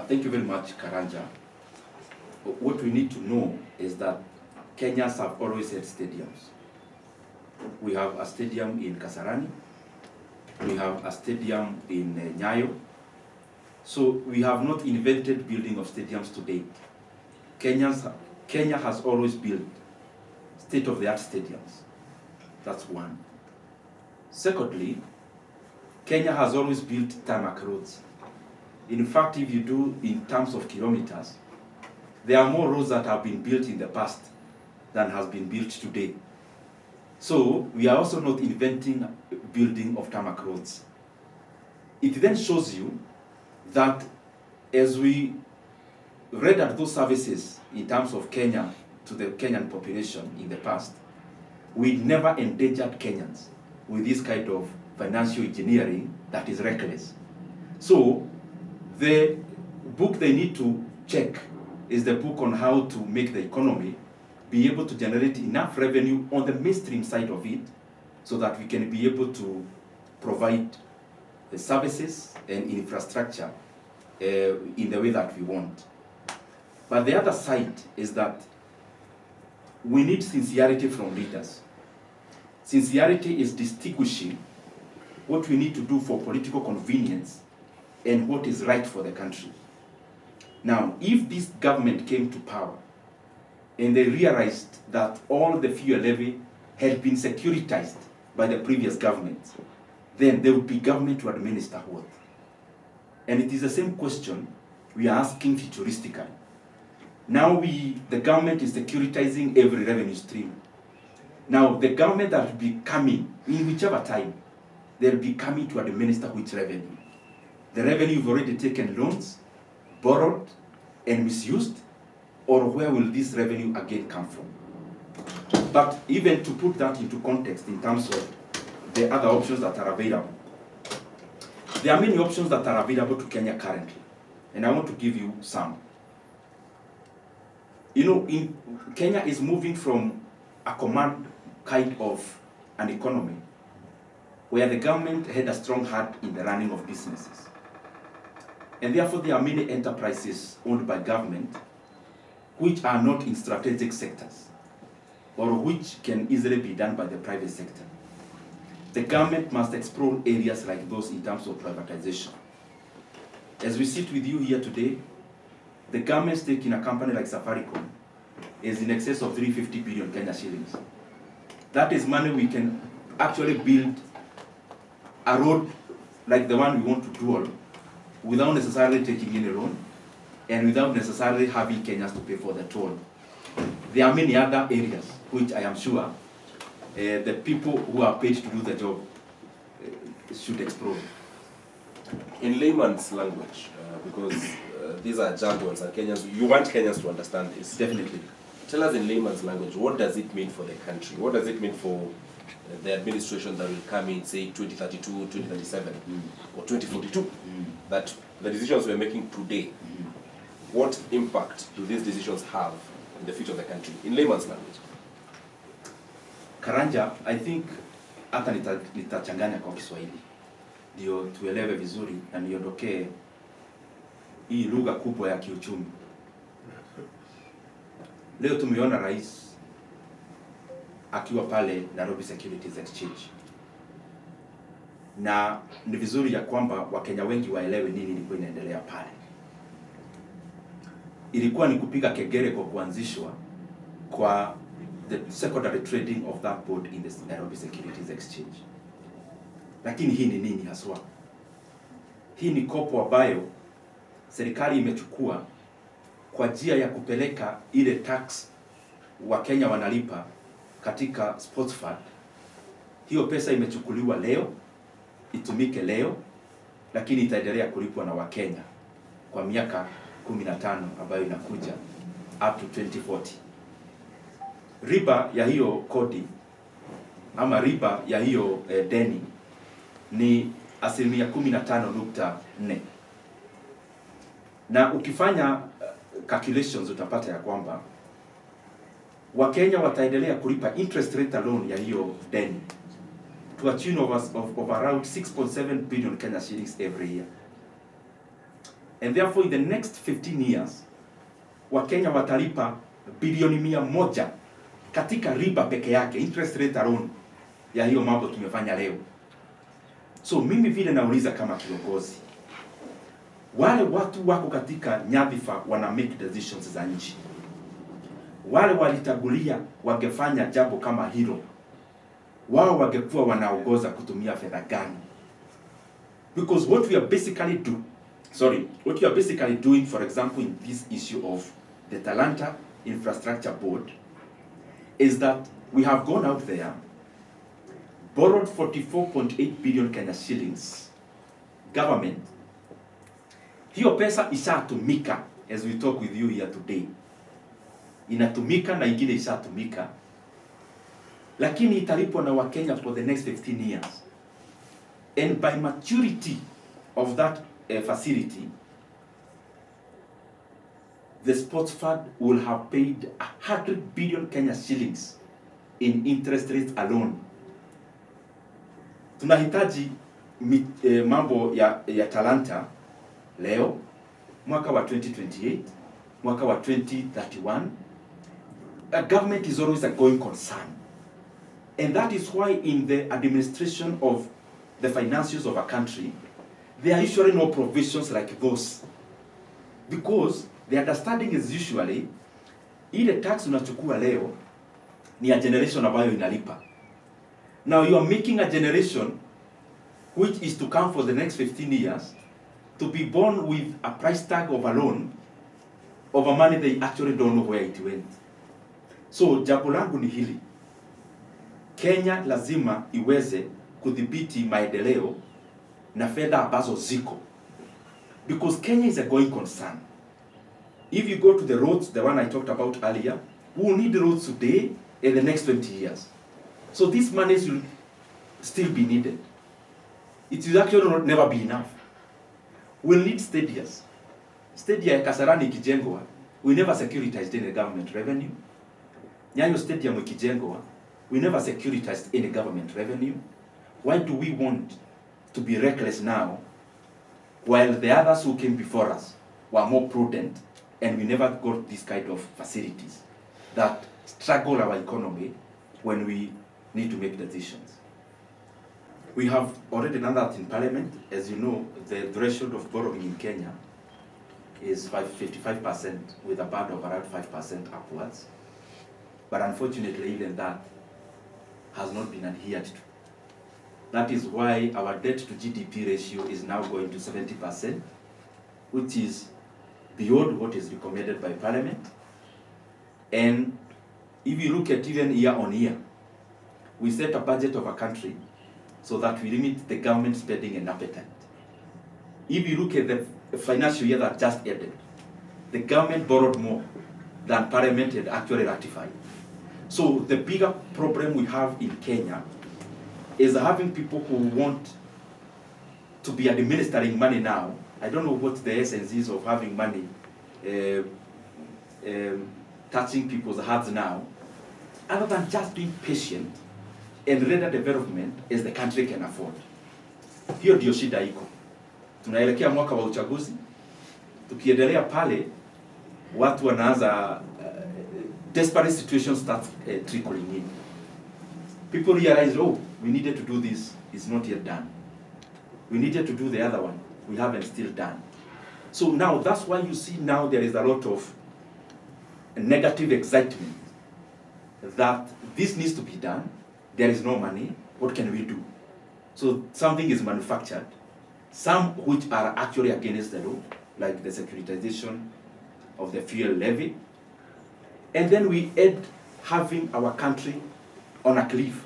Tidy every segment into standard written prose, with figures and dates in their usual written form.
Thank you very much, Karanja. What we need to know is that Kenyans have always had stadiums. We have a stadium in Kasarani. We have a stadium in Nyayo. So we have not invented building of stadiums today. Kenya has always built state-of-the-art stadiums. That's one. Secondly, Kenya has always built tarmac roads. In fact, if you do in terms of kilometers, there are more roads that have been built in the past than has been built today. So we are also not inventing building of tarmac roads. It then shows you that as we read at those services in terms of Kenya to the Kenyan population in the past, we never endangered Kenyans with this kind of financial engineering that is reckless. So the book they need to check is the book on how to make the economy be able to generate enough revenue on the mainstream side of it so that we can be able to provide the services and infrastructure in the way that we want. But the other side is that we need sincerity from leaders. Sincerity is distinguishing what we need to do for political convenience and what is right for the country. Now, if this government came to power and they realized that all the fuel levy had been securitized by the previous government, then there would be government to administer what? And it is the same question we are asking futuristically. Now the government is securitizing every revenue stream. Now the government that will be coming, in whichever time, they'll be coming to administer which revenue. The revenue you've already taken loans, borrowed, and misused, or where will this revenue again come from? But even to put that into context in terms of the other options that are available, there are many options that are available to Kenya currently, and I want to give you some. You know, Kenya is moving from a command kind of an economy where the government had a strong hand in the running of businesses. And therefore there are many enterprises owned by government which are not in strategic sectors or which can easily be done by the private sector. The government must explore areas like those in terms of privatization. As we sit with you here today, the government stake in a company like Safaricom is in excess of 350 billion Kenya shillings. That is money we can actually build a road like the one we want to do without necessarily taking any loan and without necessarily having Kenyans to pay for the toll. There are many other areas which I am sure the people who are paid to do the job should explore. In layman's language, because these are jargons and Kenyans, you want Kenyans to understand this. Definitely. Tell us in layman's language, what does it mean for the country? What does it mean for the administration that will come in, say, 2032, 2037, or 2042? That the decisions we're making today, what impact do these decisions have in the future of the country? In layman's language. Karanja, I think hata nitachanganya kwa Kiswahili ndio tuelewe vizuri na niondokee hii lugha kubwa ya kiuchumi. Leo tumeona rais akiwa pale Nairobi Securities Exchange. Na ni vizuri ya kwamba Wakenya wengi waelewe nini ilikuwa inaendelea pale. Ilikuwa ni kupiga kegere kwa kuanzishwa kwa the secondary trading of that board in the Nairobi Securities Exchange. Lakini hii ni nini haswa? Hii ni kopo ambayo serikali imechukua kwa njia ya kupeleka ile tax wa Kenya wanalipa katika sports fund. Hiyo pesa imechukuliwa leo, itumike leo, lakini itaendelea kulipwa na Wakenya kwa miaka 15 ambayo inakuja up to 2040. Riba ya hiyo kodi ama riba ya hiyo deni ni 15.4%. Na ukifanya calculations utapata ya kwamba Wakenya wataendelea kulipa interest rate alone ya hiyo deni to a tune of around 6.7 billion Kenya shillings every year. And therefore in the next 15 years, Wakenya watalipa bilioni 100 katika riba peke yake, interest rate alone ya hiyo mambo tumefanya leo. So mimi vile nauliza kama kiongozi, wale watu wako katika nyadhifa wana make decisions za nchi, wale walitagulia wangefanya jambo kama hilo, wao wangekuwa wanaongoza kutumia fedha gani? Because what we are basically doing, for example, in this issue of the Talanta Infrastructure Board, is that we have gone out there, borrowed 44.8 billion Kenya shillings, government. Hiyo pesa ishatumika, as we talk with you here today. Inatumika na ingine ishatumika, lakini italipwa na Wakenya for the next 15 years. And by maturity of that facility, the sports fund will have paid 100 billion Kenya shillings in interest rates alone. Tunahitaji mambo ya Talanta leo, mwaka wa 2028, mwaka wa 2031. A government is always a going concern. And that is why in the administration of the finances of a country, there are usually no provisions like those. Because the understanding is usually, ile tax unachukua leo ni a generation ambayo inalipa. Now you are making a generation which is to come for the next 15 years to be born with a price tag of a loan of a money they actually don't know where it went. So jambo langu ni hili, Kenya lazima iweze kudhibiti maendeleo na fedha ambazo ziko. Because Kenya is a going concern. If you go to the roads, the one I talked about earlier, we will need roads today in the next 20 years. So these monies will still be needed. It will actually never be enough. We'll need stadiums. Stadia ya Kasarani ikijengwa, we never securitized any government revenue. Nyayo stadium ikijengwa, we never securitized any government revenue. Why do we want to be reckless now, while the others who came before us were more prudent, and we never got this kind of facilities that struggle our economy when we need to make decisions? We have already done that in Parliament. As you know, the threshold of borrowing in Kenya is 55%, with a band of around 5% upwards. But unfortunately, even that has not been adhered to. That is why our debt to GDP ratio is now going to 70%, which is beyond what is recommended by Parliament. And if you look at even year on year, we set a budget of a country so that we limit the government spending and appetite. If you look at the financial year that just ended, the government borrowed more than Parliament had actually ratified. So the bigger problem we have in Kenya is having people who want to be administering money now. I don't know what the essence is of having money touching people's hearts now, other than just being patient and render development as the country can afford. Hiyo ndio shida iko. Tunaelekea mwaka wa uchaguzi. Tukiendelea pale, watu wanaanza desperate situations start trickling in. People realize, oh, we needed to do this, it's not yet done. We needed to do the other one, we haven't still done. So now that's why you see now there is a lot of negative excitement that this needs to be done, there is no money, what can we do? So something is manufactured, some which are actually against the law, like the securitization of the fuel levy. And then we end having our country on a cliff.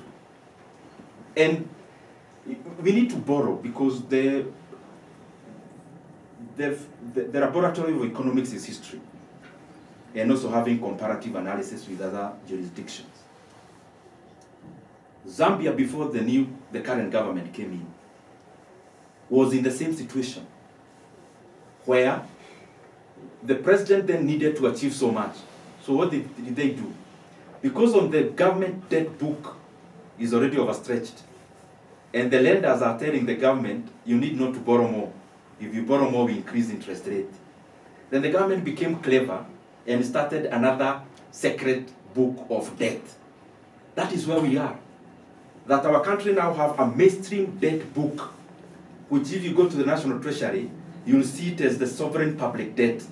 And we need to borrow because the laboratory of economics is history, and also having comparative analysis with other jurisdictions. Zambia, before the current government came in, was in the same situation, where the president then needed to achieve so much. So what did they do? Because on the government debt book is already overstretched, and the lenders are telling the government, you need not to borrow more. If you borrow more, we increase interest rate. Then the government became clever and started another secret book of debt. That is where we are. That our country now have a mainstream debt book, which if you go to the National Treasury, you'll see it as the sovereign public debt.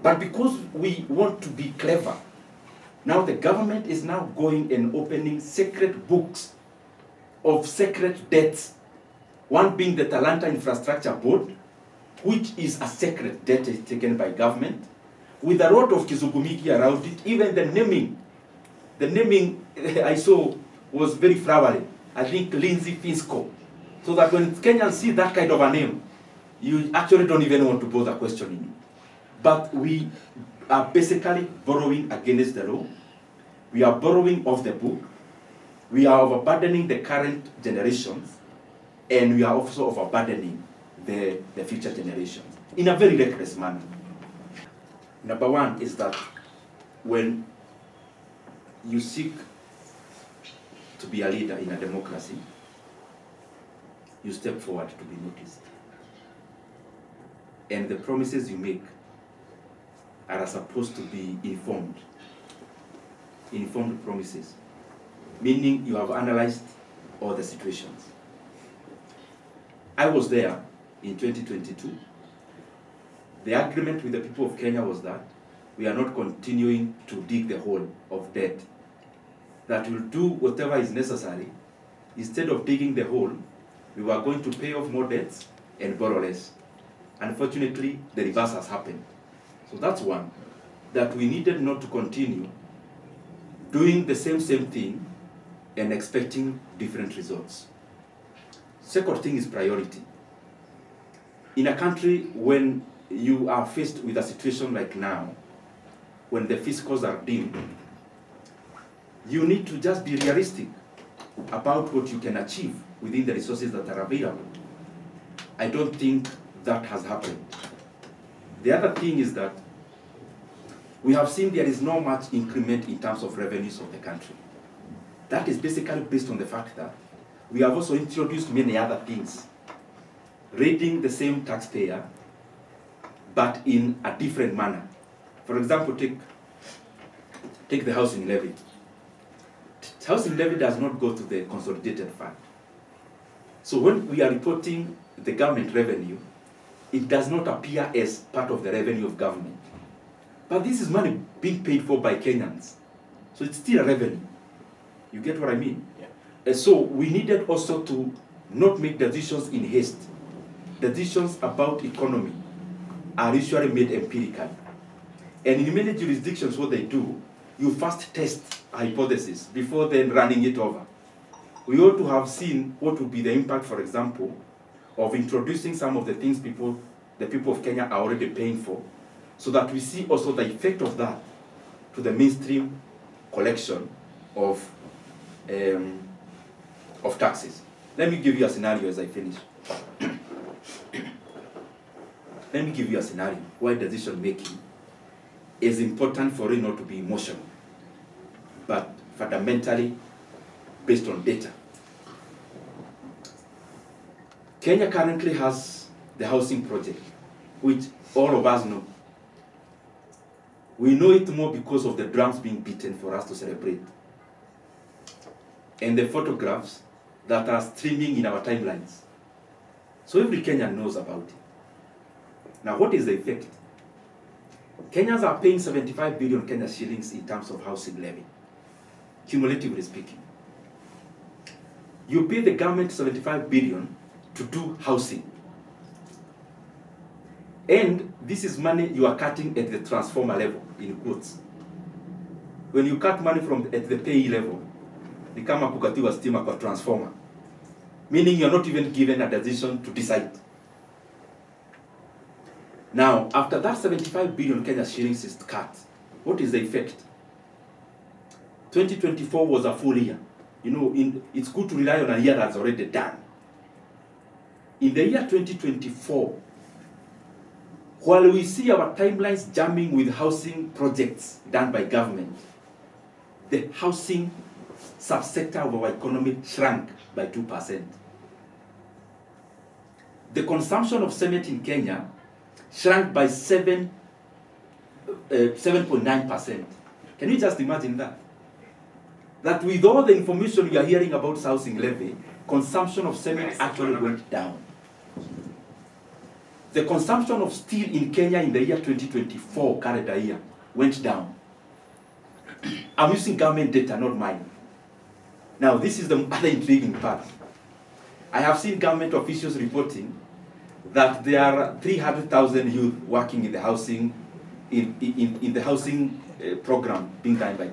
But because we want to be clever, now the government is now going and opening secret books of secret debts. One being the Talanta Infrastructure Board, which is a secret debt taken by government, with a lot of kizugumiki around it. Even the naming I saw was very flowery. I think Lindsay Fisco. So that when Kenyans see that kind of a name, you actually don't even want to bother questioning it. But we are basically borrowing against the law. We are borrowing off the book. We are overburdening the current generations, and we are also overburdening the future generations in a very reckless manner. Number one is that when you seek to be a leader in a democracy, you step forward to be noticed. And the promises you make are supposed to be informed promises, meaning you have analyzed all the situations. I was there in 2022. The agreement with the people of Kenya was that we are not continuing to dig the hole of debt, that we'll do whatever is necessary. Instead of digging the hole, we were going to pay off more debts and borrow less. Unfortunately, the reverse has happened. So that's one, that we needed not to continue doing the same thing and expecting different results. Second thing is priority. In a country when you are faced with a situation like now, when the fiscals are dim, you need to just be realistic about what you can achieve within the resources that are available. I don't think that has happened. The other thing is that we have seen there is not much increment in terms of revenues of the country. That is basically based on the fact that we have also introduced many other things, raiding the same taxpayer, but in a different manner. For example, take the housing levy. Housing levy does not go to the consolidated fund. So when we are reporting the government revenue, it does not appear as part of the revenue of government. But this is money being paid for by Kenyans. So it's still a revenue. You get what I mean? Yeah. And so we needed also to not make decisions in haste. Decisions about economy are usually made empirically. And in many jurisdictions, what they do, you first test a hypothesis before then running it over. We ought to have seen what would be the impact, for example, of introducing some of the things the people of Kenya are already paying for, so that we see also the effect of that to the mainstream collection of taxes. Let me give you a scenario as I finish. Let me give you a scenario why decision making is important for it not to be emotional, but fundamentally based on data. Kenya currently has the housing project, which all of us know. We know it more because of the drums being beaten for us to celebrate, and the photographs that are streaming in our timelines. So every Kenyan knows about it. Now, what is the effect? Kenyans are paying 75 billion Kenya shillings in terms of housing levy, cumulatively speaking. You pay the government 75 billion to do housing. And this is money you are cutting at the transformer level, in quotes. When you cut money at the payee level, ni kama kukatiwa stima kwa transformer, meaning you're not even given a decision to decide. Now, after that 75 billion Kenya shillings is cut, what is the effect? 2024 was a full year. You know, it's good to rely on a year that's already done. In the year 2024, while we see our timelines jamming with housing projects done by government, the housing subsector of our economy shrank by 2%. the consumption of cement in Kenya shrank by 7.9%. Can you just imagine that? That with all the information we are hearing about housing levy, consumption of cement actually went down. The consumption of steel in Kenya in the year 2024, calendar year, went down. I'm using government data, not mine. Now, this is the other intriguing part. I have seen government officials reporting that there are 300,000 youth working in the housing, in the housing program being done by